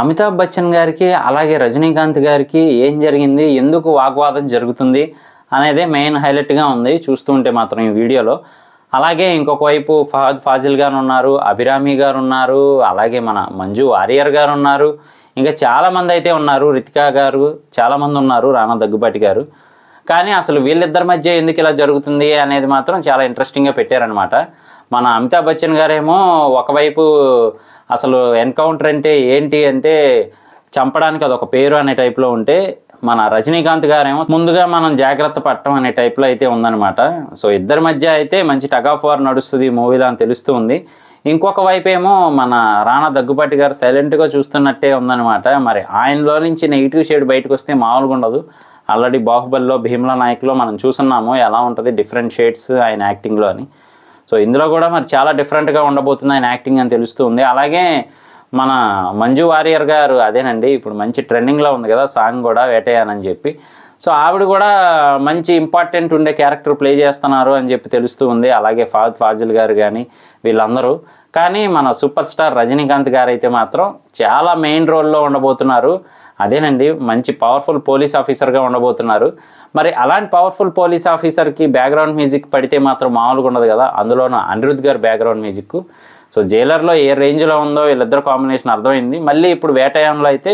అమితాబ్ బచ్చన్ గారికి అలాగే రజనీకాంత్ గారికి ఏం జరిగింది, ఎందుకు వాగ్వాదం జరుగుతుంది అనేదే మెయిన్ హైలైట్గా ఉంది చూస్తుంటే మాత్రం ఈ వీడియోలో. అలాగే ఇంకొక వైపు ఫహద్ ఫాజిల్ గారు ఉన్నారు, అభిరామి గారు ఉన్నారు, అలాగే మన మంజు వారియర్ గారు ఉన్నారు, ఇంకా చాలామంది అయితే ఉన్నారు, రితికా గారు, చాలామంది ఉన్నారు, రానా దగ్గుబాటి గారు. కానీ అసలు వీళ్ళిద్దరి మధ్య ఎందుకు ఇలా జరుగుతుంది అనేది మాత్రం చాలా ఇంట్రెస్టింగ్గా పెట్టారనమాట. మన అమితాబ్ బచ్చన్ గారేమో ఒకవైపు అసలు ఎన్కౌంటర్ అంటే ఏంటి అంటే చంపడానికి అదొక పేరు అనే టైప్లో ఉంటే, మన రజనీకాంత్ గారేమో ముందుగా మనం జాగ్రత్త పడటం అనే టైప్లో అయితే ఉందన్నమాట. సో ఇద్దరి మధ్య అయితే మంచి టగ్ ఆఫ్ వార్ నడుస్తుంది మూవీలో అని తెలుస్తూ ఉంది. ఇంకొక వైపు ఏమో మన రానా దగ్గుబాటి గారు సైలెంట్గా చూస్తున్నట్టే ఉందన్నమాట. మరి ఆయనలో నుంచి నెగిటివ్ షేడ్ బయటకు వస్తే మామూలుగా ఉండదు. ఆల్రెడీ బాహుబలిలో, భీమ్లా నాయక్లో మనం చూస్తున్నాము ఎలా ఉంటుంది డిఫరెంట్ షేడ్స్ ఆయన యాక్టింగ్లో అని. సో ఇందులో కూడా మరి చాలా డిఫరెంట్గా ఉండబోతుంది ఆయన యాక్టింగ్ అని తెలుస్తూ ఉంది. అలాగే మన మంజు వారియర్ గారు అదేనండి ఇప్పుడు మంచి ట్రెండింగ్లో ఉంది కదా సాంగ్ కూడా వేటయ్యానని చెప్పి. సో ఆవిడ కూడా మంచి ఇంపార్టెంట్ ఉండే క్యారెక్టర్ ప్లే చేస్తున్నారు అని చెప్పి తెలుస్తూ ఉంది. అలాగే ఫహద్ ఫాజిల్ గారు కానీ వీళ్ళందరూ. కానీ మన సూపర్ స్టార్ రజనీకాంత్ గారు అయితే మాత్రం చాలా మెయిన్ రోల్లో ఉండబోతున్నారు. అదేనండి మంచి పవర్ఫుల్ పోలీస్ ఆఫీసర్గా ఉండబోతున్నారు. మరి అలాంటి పవర్ఫుల్ పోలీస్ ఆఫీసర్కి బ్యాక్గ్రౌండ్ మ్యూజిక్ పడితే మాత్రం మామూలుగా ఉండదు కదా. అందులోనూ అనిరుద్ధ్ గారు బ్యాక్గ్రౌండ్ మ్యూజిక్. సో జైలర్లో ఏ రేంజ్లో ఉందో వీళ్ళిద్దరు కాంబినేషన్ అర్థమైంది. మళ్ళీ ఇప్పుడు వేటయంలో అయితే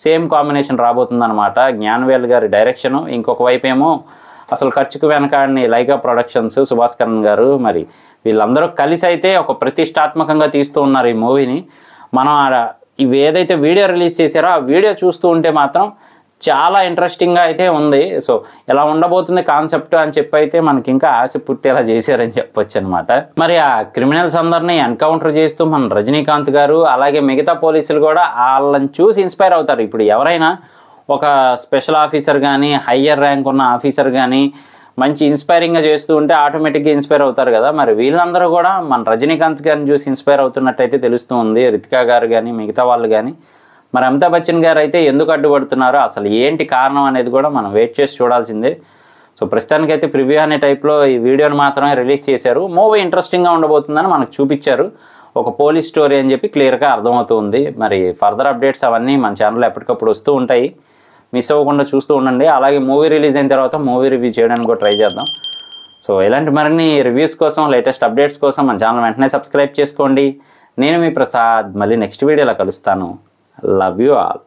సేమ్ కాంబినేషన్ రాబోతుందన్నమాట. జ్ఞానవేల్ గారి డైరెక్షను. ఇంకొక వైపు ఏమో అసలు ఖర్చుకు వెనకాడిని లైకా ప్రొడక్షన్స్, సుభాష్ కరణ్ గారు, మరి వీళ్ళందరూ కలిసి అయితే ఒక ప్రతిష్టాత్మకంగా తీస్తూ ఉన్నారు ఈ మూవీని. మనం ఇవి ఏదైతే వీడియో రిలీజ్ చేశారో ఆ వీడియో చూస్తూ ఉంటే మాత్రం చాలా ఇంట్రెస్టింగ్గా అయితే ఉంది. సో ఎలా ఉండబోతుంది కాన్సెప్ట్ అని చెప్పి అయితే మనకి ఇంకా ఆశ పుట్టేలా చేశారని చెప్పొచ్చు అనమాట. మరి ఆ క్రిమినల్స్ అందరినీ ఎన్కౌంటర్ చేస్తూ మన రజనీకాంత్ గారు అలాగే మిగతా పోలీసులు కూడా వాళ్ళని చూసి ఇన్స్పైర్ అవుతారు. ఇప్పుడు ఎవరైనా ఒక స్పెషల్ ఆఫీసర్ కానీ, హయ్యర్ ర్యాంక్ ఉన్న ఆఫీసర్ కానీ మంచి ఇన్స్పైరింగ్గా చేస్తూ ఉంటే ఆటోమేటిక్గా ఇన్స్పైర్ అవుతారు కదా. మరి వీళ్ళందరూ కూడా మన రజనీకాంత్ గారిని చూసి ఇన్స్పైర్ అవుతున్నట్టయితే తెలుస్తూ ఉంది. రితికా గారు కానీ మిగతా వాళ్ళు కానీ. మరి అమితాబ్ బచ్చన్ గారు అయితే ఎందుకు అడ్డుపడుతున్నారో అసలు ఏంటి కారణం అనేది కూడా మనం వెయిట్ చేసి చూడాల్సిందే. సో ప్రస్తుతానికైతే ప్రివ్యూ అనే టైప్లో ఈ వీడియోని మాత్రమే రిలీజ్ చేశారు. మూవీ ఇంట్రెస్టింగ్గా ఉండబోతుందని మనకు చూపించారు. ఒక పోలీస్ స్టోరీ అని చెప్పి క్లియర్గా అర్థమవుతుంది. మరి ఫర్దర్ అప్డేట్స్ అవన్నీ మన ఛానల్లో ఎప్పటికప్పుడు వస్తూ ఉంటాయి. మిస్ అవ్వకుండా చూస్తూ ఉండండి. అలాగే మూవీ రిలీజ్ అయిన తర్వాత మూవీ రివ్యూ చేయడానికి కూడా ట్రై చేద్దాం. సో ఇలాంటి మరిన్ని రివ్యూస్ కోసం, లేటెస్ట్ అప్డేట్స్ కోసం మన ఛానల్ వెంటనే సబ్స్క్రైబ్ చేసుకోండి. నేను మీ ప్రసాద్. మళ్ళీ నెక్స్ట్ వీడియోలో కలుస్తాను. Love you all.